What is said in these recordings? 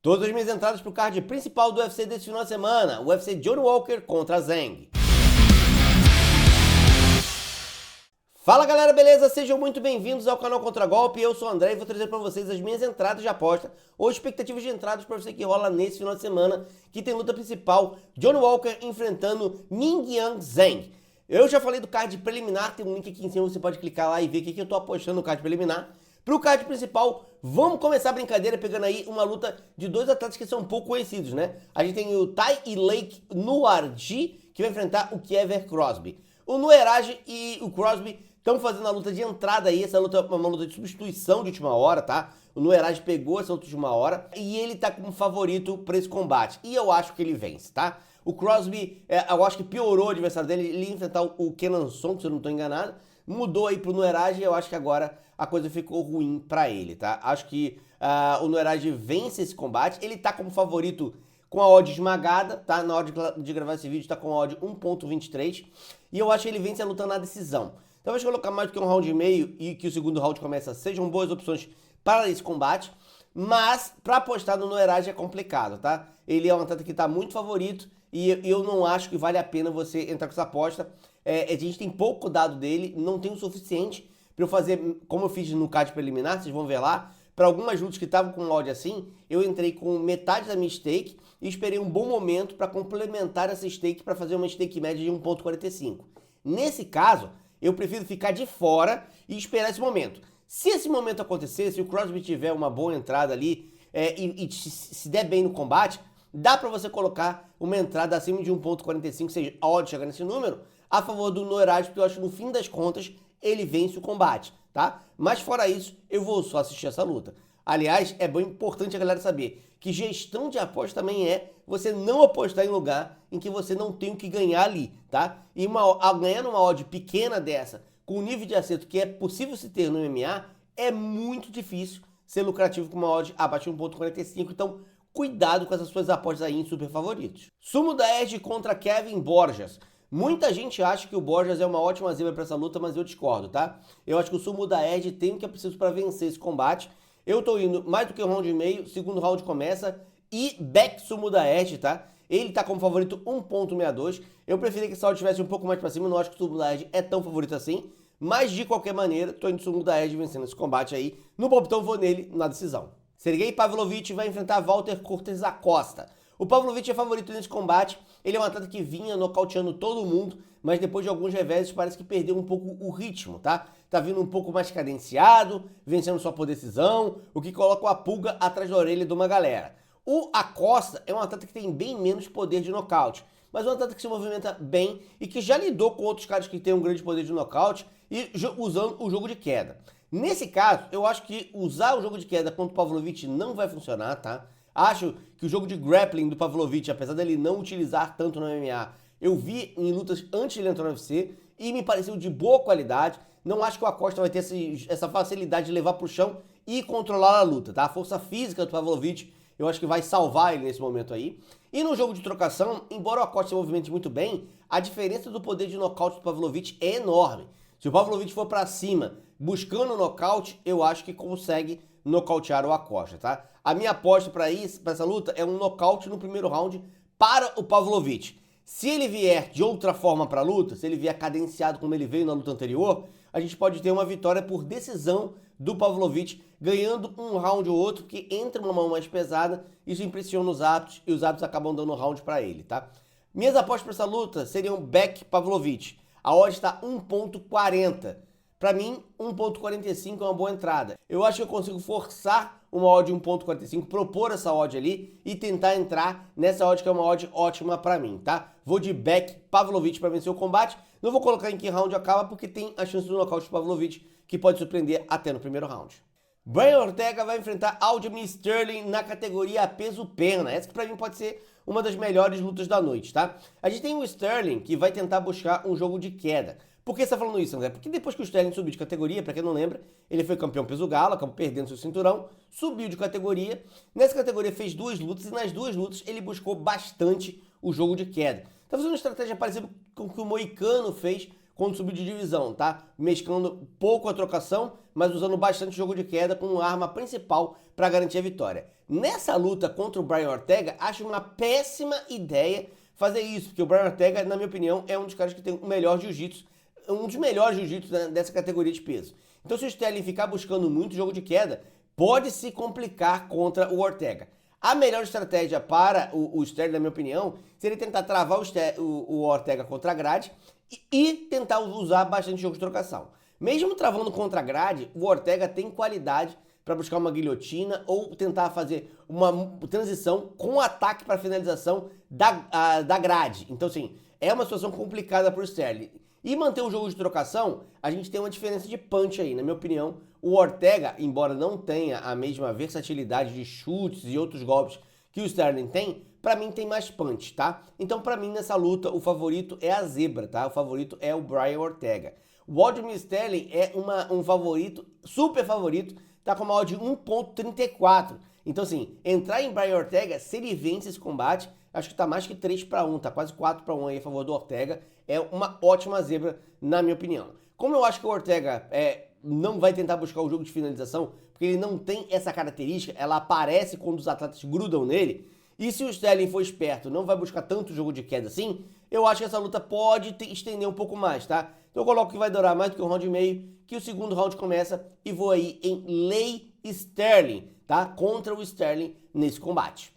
Todas as minhas entradas para o card principal do UFC desse final de semana, o UFC Johnny Walker contra Zhang. Fala galera, beleza? Sejam muito bem-vindos ao canal Contra Golpe, eu sou o André e vou trazer para vocês as minhas entradas de aposta ou expectativas de entradas para você que rola nesse final de semana, que tem luta principal, Johnny Walker enfrentando Mingyan Zhang. Eu já falei do card preliminar, tem um link aqui em cima, você pode clicar lá e ver o que eu tô apostando no card preliminar. Pro card principal, vamos começar a brincadeira pegando aí uma luta de dois atletas que são pouco conhecidos, né? A gente tem o Tai e Lake Nuarji, que vai enfrentar o Kiever Crosby. O Nueraj e o Crosby estão fazendo a luta de entrada aí, essa luta é uma luta de substituição de última hora, tá? O Nueraj pegou essa luta de última hora e ele tá como favorito para esse combate. E eu acho que ele vence, tá? O Crosby, eu acho que piorou o adversário dele, ele ia enfrentar o Kenan Song, se eu não tô enganado. Mudou aí pro Nueraj e eu acho que agora a coisa ficou ruim pra ele, tá? Acho que o Nueraj vence esse combate, ele tá como favorito com a odd esmagada, tá? Na hora de gravar esse vídeo tá com a odd 1.23 e eu acho que ele vence a luta na decisão. Talvez colocar mais do que um round e meio e que o segundo round começa sejam boas opções para esse combate, mas para apostar no Nueraj é complicado, tá? Ele é um atleta que tá muito favorito e eu não acho que vale a pena você entrar com essa aposta. A gente tem pouco dado dele, não tem o suficiente para eu fazer, como eu fiz no card preliminar, vocês vão ver lá. Para algumas lutas que estavam com odd assim, eu entrei com metade da minha stake e esperei um bom momento para complementar essa stake para fazer uma stake média de 1.45. Nesse caso, eu prefiro ficar de fora e esperar esse momento. Se esse momento acontecer, se o Crosby tiver uma boa entrada ali e se der bem no combate, dá para você colocar uma entrada acima de 1.45, seja a odd chegar nesse número, a favor do Nueraj, porque eu acho que no fim das contas ele vence o combate, tá? Mas fora isso, eu vou só assistir essa luta. Aliás, é bem importante a galera saber que gestão de aposta também é você não apostar em lugar em que você não tem o que ganhar ali, tá? E ganhar numa odd pequena dessa, com o nível de acerto que é possível se ter no MMA, é muito difícil ser lucrativo com uma odd abaixo de 1.45, então cuidado com essas suas apostas aí em super favoritos. Sumo da Edge contra Kevin Borjas. Muita gente acha que o Borjas é uma ótima zebra para essa luta, mas eu discordo, tá? Eu acho que o Sumo da Edge tem o que é preciso para vencer esse combate. Eu tô indo mais do que um round e meio, segundo round começa e back Sumo da Edge, tá? Ele tá como favorito 1.62. Eu preferia que essa odd tivesse um pouco mais para cima, não acho que o Sumo da Edge é tão favorito assim. Mas de qualquer maneira, tô indo Sumo da Edge vencendo esse combate aí. No palpitão vou nele na decisão. Sergei Pavlovich vai enfrentar Walter Cortes Acosta. O Pavlovich é favorito nesse combate, ele é um atleta que vinha nocauteando todo mundo, mas depois de alguns reveses parece que perdeu um pouco o ritmo, tá? Tá vindo um pouco mais cadenciado, vencendo só por decisão, o que coloca uma pulga atrás da orelha de uma galera. O Acosta é um atleta que tem bem menos poder de nocaute, mas é um atleta que se movimenta bem e que já lidou com outros caras que têm um grande poder de nocaute e usando o jogo de queda. Nesse caso, eu acho que usar o jogo de queda contra o Pavlovich não vai funcionar, tá? Acho que o jogo de grappling do Pavlovich, apesar dele não utilizar tanto no MMA, eu vi em lutas antes de ele entrar no UFC e me pareceu de boa qualidade. Não acho que o Acosta vai ter essa facilidade de levar pro chão e controlar a luta, tá? A força física do Pavlovich, eu acho que vai salvar ele nesse momento aí. E no jogo de trocação, embora o Acosta se movimente muito bem, a diferença do poder de nocaute do Pavlovich é enorme. Se o Pavlovich for para cima buscando o nocaute, eu acho que consegue nocautear o Acosta, tá? A minha aposta para essa luta é um nocaute no primeiro round para o Pavlovich. Se ele vier de outra forma para a luta, se ele vier cadenciado como ele veio na luta anterior, a gente pode ter uma vitória por decisão do Pavlovich, ganhando um round ou outro, que entra uma mão mais pesada, isso impressiona os árbitros e os árbitros acabam dando round para ele, tá? Minhas apostas para essa luta seriam back Pavlovich. A odd está 1.40. Para mim, 1.45 é uma boa entrada. Eu acho que eu consigo forçar uma odd 1.45, propor essa odd ali e tentar entrar nessa odd que é uma odd ótima para mim, tá? Vou de back Pavlovich para vencer o combate. Não vou colocar em que round acaba porque tem a chance do nocaute do Pavlovich que pode surpreender até no primeiro round. Brian Ortega vai enfrentar Aljamain Sterling na categoria peso-pena. Essa que para mim pode ser uma das melhores lutas da noite, tá? A gente tem o Sterling que vai tentar buscar um jogo de queda. Por que você está falando isso, André? Porque depois que o Sterling subiu de categoria, para quem não lembra, ele foi campeão peso galo, acabou perdendo seu cinturão, subiu de categoria. Nessa categoria fez duas lutas e nas duas lutas ele buscou bastante o jogo de queda. Tá fazendo uma estratégia parecida com o que o Moicano fez quando subiu de divisão, tá? Mesclando pouco a trocação, mas usando bastante jogo de queda como arma principal para garantir a vitória. Nessa luta contra o Brian Ortega, acho uma péssima ideia fazer isso, porque o Brian Ortega, na minha opinião, é um dos caras que tem o melhor jiu-jitsu, um dos melhores jiu-jitsu dessa categoria de peso. Então, se o Sterling ficar buscando muito jogo de queda, pode se complicar contra o Ortega. A melhor estratégia para o Sterling, na minha opinião, seria tentar travar o Ortega contra a grade e tentar usar bastante jogo de trocação. Mesmo travando contra a grade, o Ortega tem qualidade para buscar uma guilhotina ou tentar fazer uma transição com ataque para finalização da grade. Então, assim, é uma situação complicada para o Sterling. E manter um jogo de trocação, a gente tem uma diferença de punch aí. Na minha opinião, o Ortega, embora não tenha a mesma versatilidade de chutes e outros golpes que o Sterling tem, pra mim tem mais punch, tá? Então, pra mim, nessa luta, o favorito é a zebra, tá? O favorito é o Brian Ortega. O Aljamain Sterling é um favorito, super favorito, tá com uma odd de 1.34. Então, assim, entrar em Brian Ortega, se ele vence esse combate, acho que tá mais que 3-1, tá quase 4-1 aí a favor do Ortega. É uma ótima zebra, na minha opinião. Como eu acho que o Ortega não vai tentar buscar o jogo de finalização, porque ele não tem essa característica, ela aparece quando os atletas grudam nele, e se o Sterling for esperto, não vai buscar tanto jogo de queda assim, eu acho que essa luta pode estender um pouco mais, tá? Então eu coloco que vai durar mais do que um round e meio, que o segundo round começa e vou aí em Lei Sterling, tá? Contra o Sterling nesse combate.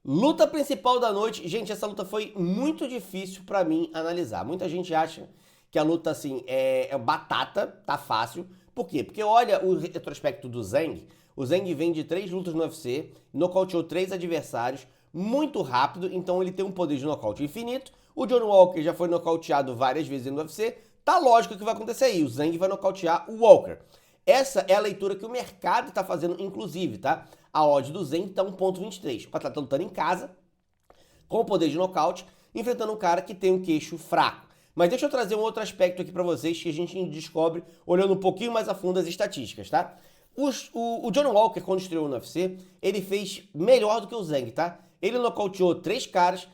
Luta principal da noite. Gente, essa luta foi muito difícil pra mim analisar. Muita gente acha que a luta, assim, é batata, tá fácil. Por quê? Porque olha o retrospecto do Zhang. O Zhang vem de 3 lutas no UFC, nocauteou 3 adversários, muito rápido, então ele tem um poder de nocaute infinito. O John Walker já foi nocauteado várias vezes no UFC. Tá lógico o que vai acontecer aí. O Zhang vai nocautear o Walker. Essa é a leitura que o mercado tá fazendo, inclusive, tá? A odd do Zhang tá 1.23. O atleta tá lutando em casa, com o poder de nocaute, enfrentando um cara que tem um queixo fraco. Mas deixa eu trazer um outro aspecto aqui pra vocês que a gente descobre olhando um pouquinho mais a fundo as estatísticas, tá? O John Walker, quando estreou no UFC, ele fez melhor do que o Zhang, tá? Ele nocauteou 3 caras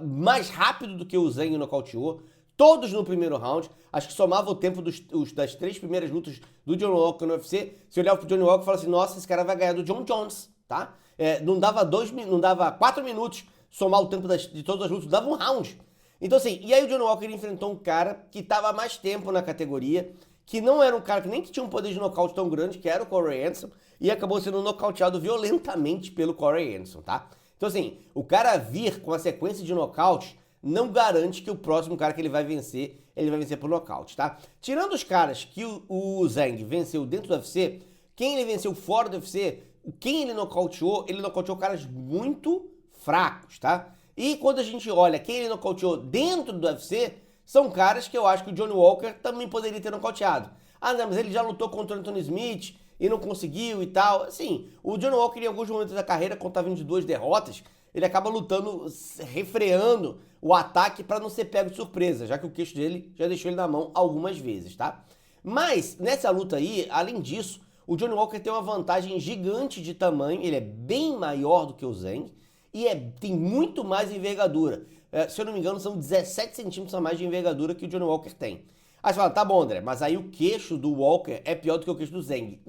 mais rápido do que o Zhang nocauteou, todos no primeiro round. Acho que somava o tempo das 3 primeiras lutas do John Walker no UFC. Se olhava pro John Walker e falava assim, nossa, esse cara vai ganhar do John Jones, tá? Não dava 4 minutos somar o tempo de todas as lutas, dava um round. Então assim, e aí o John Walker enfrentou um cara que tava há mais tempo na categoria, que não era um cara que nem que tinha um poder de nocaute tão grande, que era o Corey Anderson, e acabou sendo nocauteado violentamente pelo Corey Anderson, tá? Então assim, o cara vir com a sequência de nocaute não garante que o próximo cara que ele vai vencer por nocaute, tá? Tirando os caras que o Zhang venceu dentro do UFC, quem ele venceu fora do UFC, quem ele nocauteou caras muito fracos, tá? E quando a gente olha quem ele nocauteou dentro do UFC, são caras que eu acho que o Johnny Walker também poderia ter nocauteado. Ah, não, mas ele já lutou contra o Anthony Smith e não conseguiu e tal. Assim, o Johnny Walker em alguns momentos da carreira, quando tá vindo de 2 derrotas, ele acaba lutando, refreando o ataque para não ser pego de surpresa, já que o queixo dele já deixou ele na mão algumas vezes, tá? Mas, nessa luta aí, além disso, o Johnny Walker tem uma vantagem gigante de tamanho, ele é bem maior do que o Zhang e tem muito mais envergadura. Se eu não me engano, são 17 centímetros a mais de envergadura que o Johnny Walker tem. Aí você fala, tá bom, André, mas aí o queixo do Walker é pior do que o queixo do Zhang.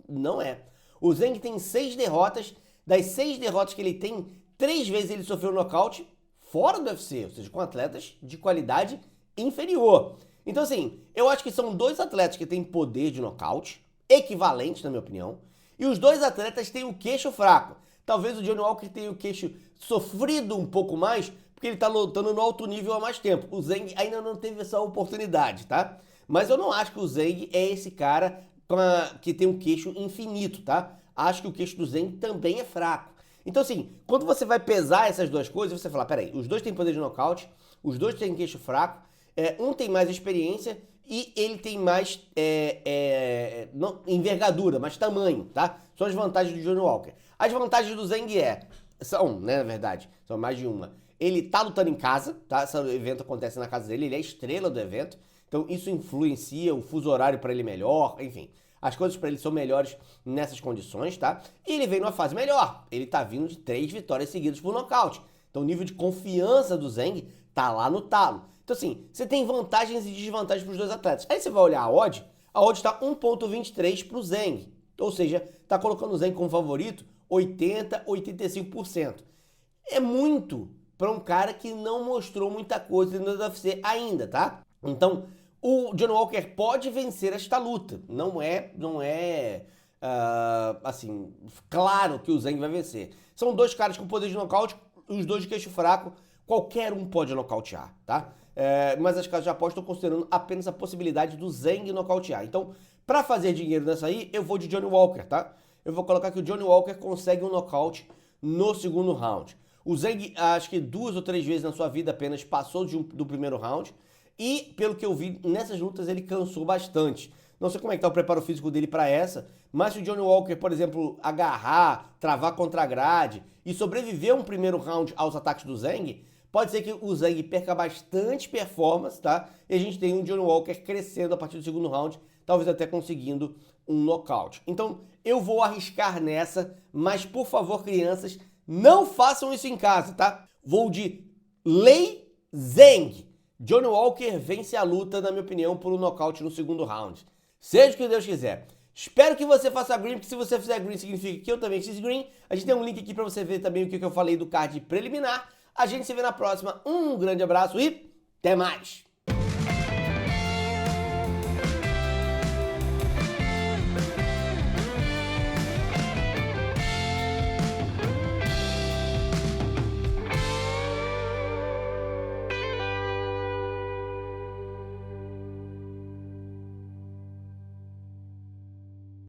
Não é. O Zhang tem 6 derrotas, das 6 derrotas que ele tem, 3 vezes ele sofreu nocaute fora do UFC, ou seja, com atletas de qualidade inferior. Então assim, eu acho que são 2 atletas que têm poder de nocaute, equivalente na minha opinião, e os 2 atletas têm o queixo fraco. Talvez o Johnny Walker tenha o queixo sofrido um pouco mais, porque ele tá lutando no alto nível há mais tempo. O Zhang ainda não teve essa oportunidade, tá? Mas eu não acho que o Zhang é esse cara que tem um queixo infinito, tá? Acho que o queixo do Zhang também é fraco. Então assim, quando você vai pesar essas 2 coisas, você fala, peraí, os 2 têm poder de nocaute, os 2 têm queixo fraco, um tem mais experiência e ele tem mais não, envergadura, mais tamanho, tá? São as vantagens do Johnny Walker. As vantagens do Zhang são, né, na verdade, são mais de uma. Ele tá lutando em casa, tá? Esse evento acontece na casa dele, ele é a estrela do evento, então isso influencia o fuso horário para ele melhor, enfim. As coisas para ele são melhores nessas condições, tá? E ele vem numa fase melhor. Ele tá vindo de 3 vitórias seguidas por nocaute. Então o nível de confiança do Zhang tá lá no talo. Então assim, você tem vantagens e desvantagens para os dois atletas. Aí você vai olhar a odd está 1,23 para o Zhang. Ou seja, está colocando o Zhang como favorito 80, 85%. É muito para um cara que não mostrou muita coisa no UFC ainda, tá? Então, o Johnny Walker pode vencer esta luta. Não é assim, claro que o Zhang vai vencer. São dois caras com poder de nocaute, os dois de queixo fraco, qualquer um pode nocautear, tá? Mas as casas de aposta estão considerando apenas a possibilidade do Zhang nocautear. Então, para fazer dinheiro nessa aí, eu vou de Johnny Walker, tá? Eu vou colocar que o Johnny Walker consegue um nocaute no segundo round. O Zhang, acho que 2 ou 3 vezes na sua vida apenas passou do primeiro round. E, pelo que eu vi, nessas lutas ele cansou bastante. Não sei como é que tá o preparo físico dele para essa, mas se o Johnny Walker, por exemplo, agarrar, travar contra a grade e sobreviver um primeiro round aos ataques do Zhang, pode ser que o Zhang perca bastante performance, tá? E a gente tem um Johnny Walker crescendo a partir do segundo round, talvez até conseguindo um nocaute. Então, eu vou arriscar nessa, mas por favor, crianças, não façam isso em casa, tá? Vou de Lei Zhang. Johnny Walker vence a luta, na minha opinião, por um nocaute no segundo round. Seja o que Deus quiser. Espero que você faça green, porque se você fizer green, significa que eu também fiz green. A gente tem um link aqui para você ver também o que eu falei do card preliminar. A gente se vê na próxima. Um grande abraço e até mais!